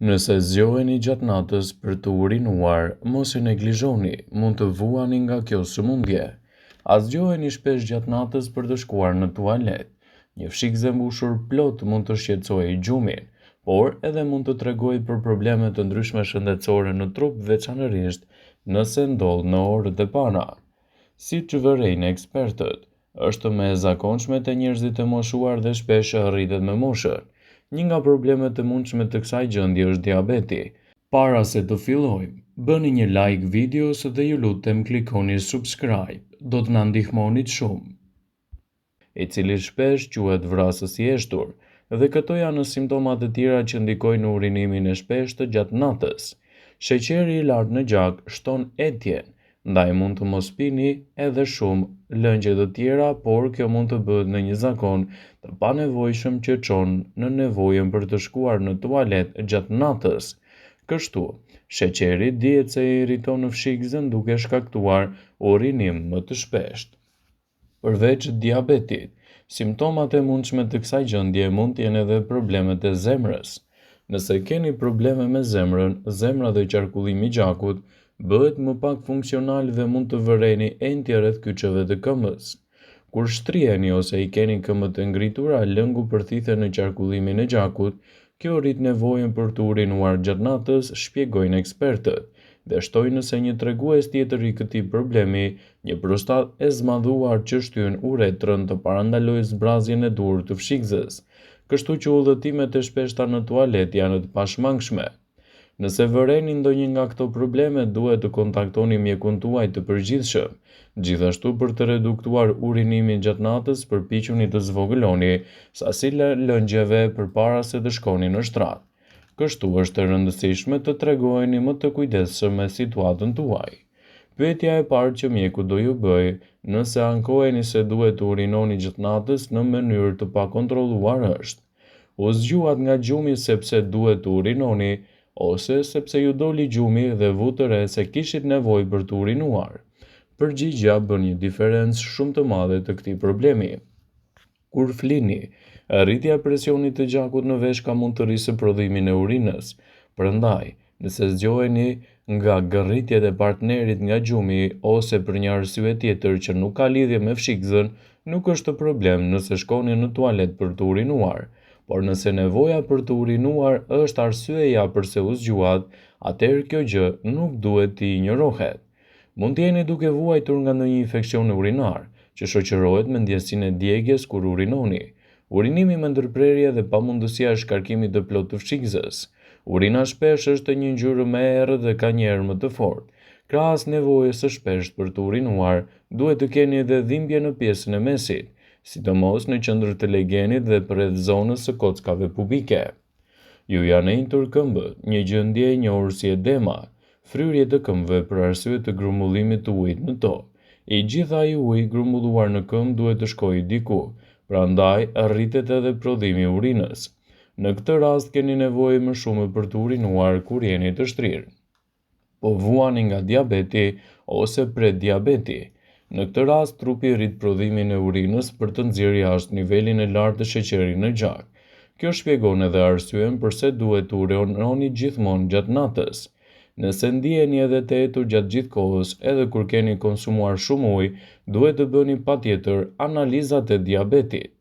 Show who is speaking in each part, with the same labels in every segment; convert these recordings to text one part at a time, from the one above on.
Speaker 1: Nëse zgjoheni gjatë natës për të urinuar, mos e neglizhoni, mund të vuani nga kjo sëmundje. A zgjoheni shpesh gjatë natës për të shkuar në tualet? Një fshikëze mbushur plot mund të shqetësojë gjumin, por edhe mund të tregojë për probleme të ndryshme shëndetësore në trup, veçanërisht nëse ndodh në orët e para. Siç vërejnë ekspertët, është më e zakonshme te njerëzit e moshuar dhe shpesh rritet me moshën. Një nga problemet e mundshme të kësaj gjendje është diabeti. Para se të fillojmë, bëni një like videos dhe ju lutem klikoni subscribe, do të na ndihmonit shumë. I cili shpesh quhet vrasës i eshtur, dhe këto janë simptomat e tjera që ndikojnë në urinimin e shpeshtë gjatë natës. Sheqeri i lartë në gjak shton etjen, ndaj mund të mos pini edhe shumë lëngje të tjera, por kjo mund të bëhet në një zakon të panevojshëm që çon në nevojën për të shkuar në tualet gjatë natës. Kështu, sheqeri dihet se irriton fshikëzën duke shkaktuar urinim më të shpeshtë. Përveç diabetit, simptomat e mundshme të kësaj gjendje mund të jenë edhe problemet e zemrës. Nëse keni probleme me zemrën, zemra dhe qarkullimi i gjakut bëhet më pak funksional dhe mund të vëreni entje rreth kyçeve të këmbës. Kur shtriheni ose i keni këmbët e ngritura, lëngu përthithet në qarkullimin e gjakut, kjo rrit nevojën për të urinuar gjatë natës, shpjegojnë ekspertët, dhe shtojnë se një tregues tjetër i këtij problemi, një prostatë e zmadhuar që shtyn uretrën të parandalojë zbrazjen e dur të fshikëzes, kështu që udhëtimet e shpeshta në tualet janë të pashmangshme. Nëse vëreni ndonjë nga këto probleme, duhet të kontaktoni mjekun tuaj të përgjithshëm. Gjithashtu, për të reduktuar urinimin gjatë natës, përpiquni të zvogëloni sasinë e lëngjeve përpara se të shkoni në shtrat. Kështu është e rëndësishme të tregoheni më të kujdesshëm me situatën tuaj. Pyetja e parë që mjeku do ju bëjë, nëse ankoheni se duhet të urinoni gjatë natës në mënyrë të pakontrolluar është: u zgjuat nga gjumi sepse duhet të urinoni, ose sepse ju doli gjumi dhe vu të re se kishit nevojë për të urinuar? Përgjigjja bën një diferencë shumë të madhe të këtij problemi. Kur flini, rritja e presionit të gjakut në veshka mund të rrisë prodhimin e urinës. Prandaj, nëse zgjoheni nga gërritjet e partnerit nga gjumi ose për një arsye tjetër që nuk ka lidhje me fshikëzën, nuk është problem nëse shkoni në tualet për të urinuar. Por nëse nevoja për të urinuar është arsyeja pse u zgjuat, atëherë kjo gjë nuk duhet të injorohet. Mund të jeni duke vuajtur nga ndonjë infeksion urinar, që shoqërohet me ndjesinë e djegjes kur urinoni. Urinimi me ndërprerje dhe pamundësia e shkarkimit të plotë të fshikëzes. Urina shpesh është një ngjyrë më e errët dhe ka një erë më të fortë. Krahas nevojës së shpeshtë për të urinuar, duhet të keni edhe dhimbje në pjesën e mesit, sidomos në qendër të legenit dhe përreth zonës së kockave pubike. Ju janë enjtur këmbët, një gjendje e njohur si edema, fryrje të këmbëve për arsye të grumbullimit të ujit në to. I gjithë ai uji grumbulluar në këmbë duhet të shkojë diku, prandaj rritet edhe prodhimi i urinës. Në këtë rast keni nevojë më shumë për të urinuar kur jeni të shtrirë. Po vuani nga diabeti ose prediabeti. Në këtë rast, trupi rrit prodhimin e urinës për të nxjerrë jashtë nivelin e lartë të sheqerit në gjak. Kjo shpjegon edhe arsyen pse duhet të urinoni gjithmonë gjatë natës. Nëse ndiheni edhe të etur gjatë gjithë kohës, edhe kur keni konsumuar shumë ujë, duhet të bëni patjetër analizat e diabetit.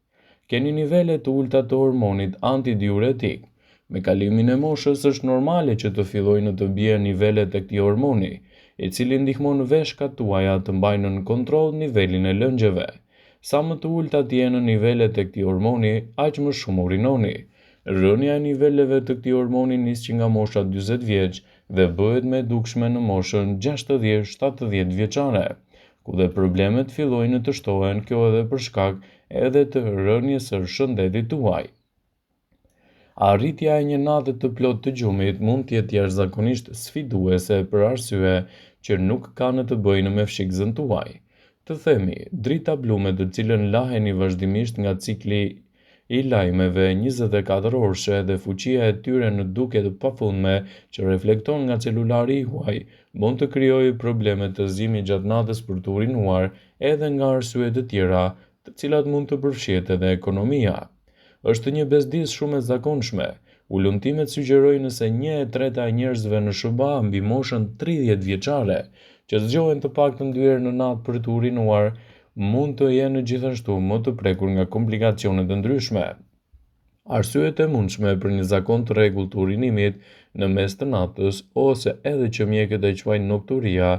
Speaker 1: Keni nivele të ulta të hormonit antidiuretik. Me kalimin e moshës është normale që të fillojnë të bien nivelet e këtij hormoni, i cili ndihmon veshkat tuaja të mbajnë në kontroll nivelin e lëngjeve. Sa më të ultat janë nivelet e këtij hormoni, aq më shumë urinoni. Rënja e niveleve të këtij hormoni nis që nga mosha 40 vjeç dhe bëhet më e dukshme në moshën 60-70 vjeçare, ku dhe problemet fillojnë të shtohen, kjo edhe për shkak edhe të rënies së shëndetit tuaj. Arritja e një nate të plotë të gjumit mund të jetë jashtëzakonisht sfiduese për arsye që nuk kanë të bëjnë me fshikëzën tuaj. Të themi, drita blume të cilën laheni vazhdimisht nga cikli i lajmeve 24 orëshe dhe fuqia e tyre në duke të pafundme që reflekton nga celulari juaj, mund të krijojë probleme të zimi gjatë natës për të urinuar edhe nga arsye të tjera, të cilat mund të përfshihet edhe ekonomia. Është një bezdisë shumë e zakonshme. Ullumtimet sugjerojnë se 1/3 e njerëzve në SBA mbi moshën 30 vjeçare, që zgjohen të paktën 2 herë në natë për të urinuar, mund të jenë gjithashtu më të prekur nga komplikacione të ndryshme. Arsyet e mundshme për një zakon të rregullt të urinimit në mes të natës ose edhe që mjekët e quajnë nokturia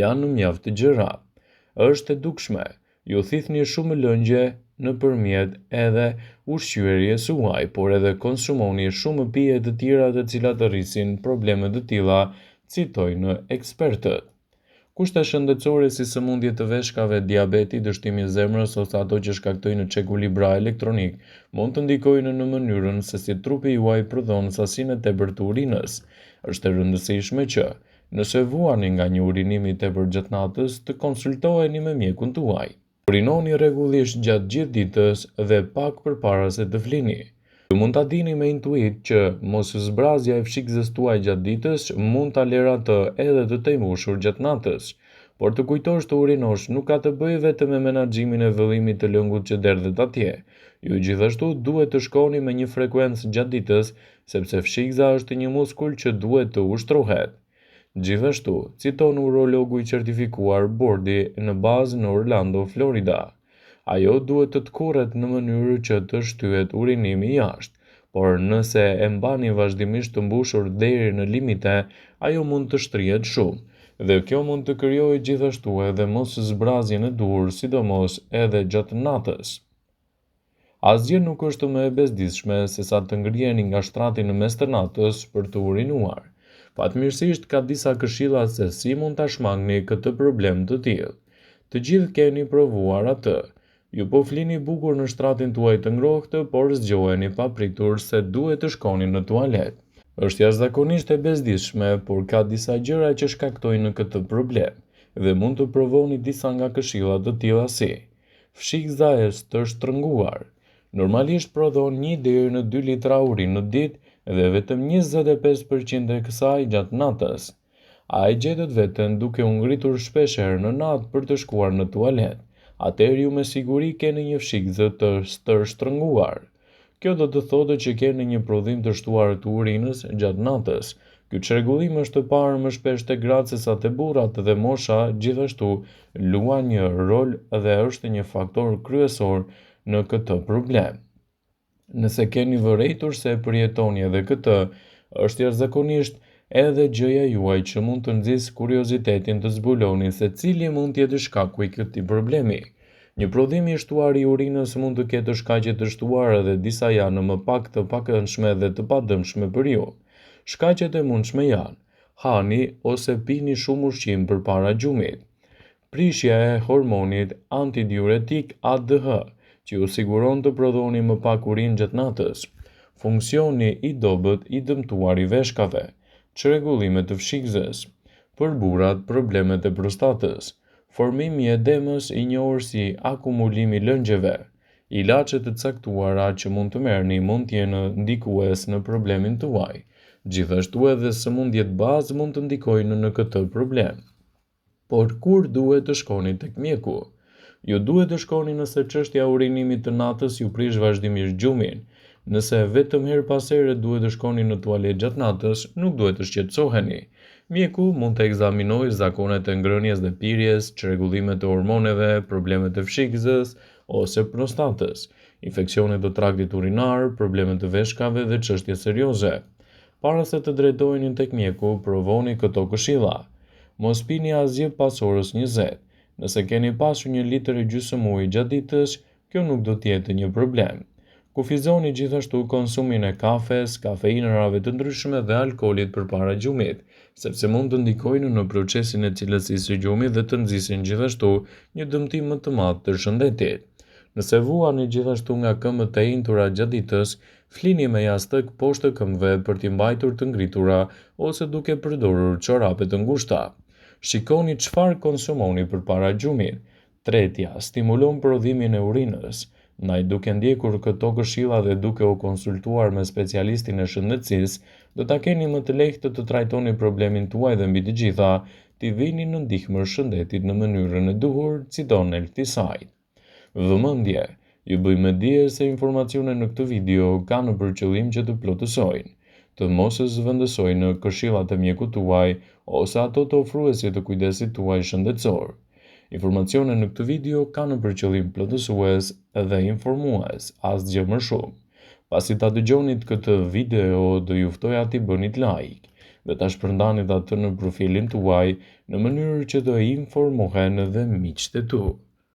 Speaker 1: janë mjaft të gjëra. Është e dukshme, ju thithni shumë lëngje nëpërmjet edhe ushqyerjes suaj, por edhe konsumoni shumë pije të tjera të cilat rrisin probleme të tilla, citojnë ekspertët. Kushte shëndetësore si sëmundje të veshkave, diabeti, dështimi i zemrës ose ato që shkaktojnë çekulibra elektronik mund të ndikojnë në mënyrën se si trupi juaj prodhon sasinë e tepërt të urinës. Është e rëndësishme që, nëse vuani nga një urinim i tepërt gjatë natës, të konsultoheni me mjekun tuaj. Urinoni rregullisht gjatë gjithë ditës dhe pak përpara se të flini. Ju mund ta dini me intuit që moszbrazja e fshikëzes tuaj gjatë ditës mund ta leratë edhe të tejmushur gjatë natës, por të kujtosh të urinosh nuk ka të bëjë vetëm me menaxhimin e vëllimit të lëngut që derdhet atje. Ju gjithashtu duhet të shkoni me një frekuencë gjatë ditës, sepse fshikëza është një muskul që duhet të ushtrohet. Gjithashtu, citon urologu i certifikuar Bordi në bazë në Orlando, Florida. Ajo duhet të kurret në mënyrë që të shtyhet urinimi jashtë, por nëse e mbani vazhdimisht të mbushur deri në limite, ajo mund të shtrihet shumë, dhe kjo mund të krijojë gjithashtu edhe moszbrazjen e duhur, sidomos edhe gjatë natës. Asgjë nuk është më e bezdisshme se sa të ngriheni nga shtrati në mes të natës për të urinuar. Fatmirësisht ka disa këshilla se si mund ta shmangni këtë problem të tillë. Të gjithë keni provuar atë. Ju po flini bukur në shtratin tuaj të ngrohtë, por zgjoheni papritur se duhet të shkoni në tualet. Është jashtëzakonisht e bezdisshme, por ka disa gjëra që shkaktojnë këtë problem dhe mund të provoni disa nga këshillat të tilla si: fshikëza e të shtrënguar. Normalisht prodhon 1 deri në 2 litra urinë në ditë dhe vetëm 25% e kësaj gjatë natës. Ai gjetet veten duke u ngritur shpesh herë në natë për të shkuar në tualet. Atëherë ju me siguri keni një fshikëzë të shtrënguar. Kjo do të thotë që keni një prodhim të shtuar të urinës gjatë natës. Ky çrregullim është parë më shpesh tek gratë sesa te burrat dhe mosha gjithashtu luan një rol dhe është një faktor kryesor në këtë problem. Nëse keni vërejtur se e përjetoni edhe këtë, është jashtëzakonisht edhe gjëja juaj që mund të nxjisë kuriozitetin të zbuloni se cili mund të jetë shkaku i këtij problemi. Një prodhim i shtuar i urinës mund të ketë shkaqe të shtuara dhe disa janë më pak të pakëndshme dhe të padëmshme për ju. Shkaqet e mundshme janë: hani ose pini shumë ushqim përpara gjumit, prishja e hormonit antidiuretik ADH, që ju siguron të prodhoni më pak urinë gjatë natës, funksioni i dobët i dëmtuar i veshkave, çrregullime të fshikëzes, për burrat problemet e prostatës, formimi i edemës i njohur si akumulimi i lëngjeve. Ilaçe të caktuara që mund të merrni mund të jenë ndikues në problemin tuaj. Gjithashtu edhe sëmundjet bazë mund të ndikojnë në këtë problem. Por kur duhet të shkoni tek mjeku? Ju duhet të shkoni nëse çështja e urinimit të natës ju prish vazhdimisht gjumin. Nëse vetëm her pas here duhet të shkoni në tualet gjatë natës, nuk duhet të shqetësoheni. Mjeku mund të ekzaminojë zakonet e ngrënies dhe pirjes, çrregullimet e hormoneve, problemet e fshikëzes ose prostatës, infeksionet të traktit urinar, problemet të veshkave dhe çështje serioze. Para se të drejtoheni tek mjeku, provoni këto këshilla. Mos pini asgjë pas orës 20. Nëse keni pasur 1 litër e gjysmë uji gjatë ditës, kjo nuk do të jetë një problem. Kufizoni gjithashtu konsumin e kafes, kafeinërave të ndryshme dhe alkoolit përpara gjumit, sepse mund të ndikojnë në procesin e cilësisë së gjumit dhe të nxisin gjithashtu një dëmtim më të madh të shëndetit. Nëse vuani gjithashtu nga këmbët e intura gjatë ditës, flini me jastëk poshtë këmbëve për t'i mbajtur të ngritura ose duke përdorur çorape të ngushta. Shikoni çfarë konsumoni përpara gjumit. Tretja, stimulon prodhimin e urinës. Ndaj duke ndjekur këto këshilla dhe duke u konsultuar me specialistin e shëndetësisë, do ta keni më të lehtë të trajtoni problemin tuaj dhe mbi të gjitha, t'i vini në ndihmën e shëndetit në mënyrën e duhur, citon Healthy Side. Vëmendje, Ju bëjmë dije se informacionet në këtë video kanë për qëllim që të plotësojnë, të mos e zëvendësojnë këshillat e mjekut tuaj ose ato të ofruesit të kujdesit tuaj shëndetësor. Informacionet në këtë video kanë për qëllim plotësues dhe informues, asgjë më shumë. Pasi ta dëgjonit këtë video, do ju ftoja t'i bënit like dhe ta shpërndanit atë në profilin tuaj në mënyrë që të informohen edhe miqtë e tu.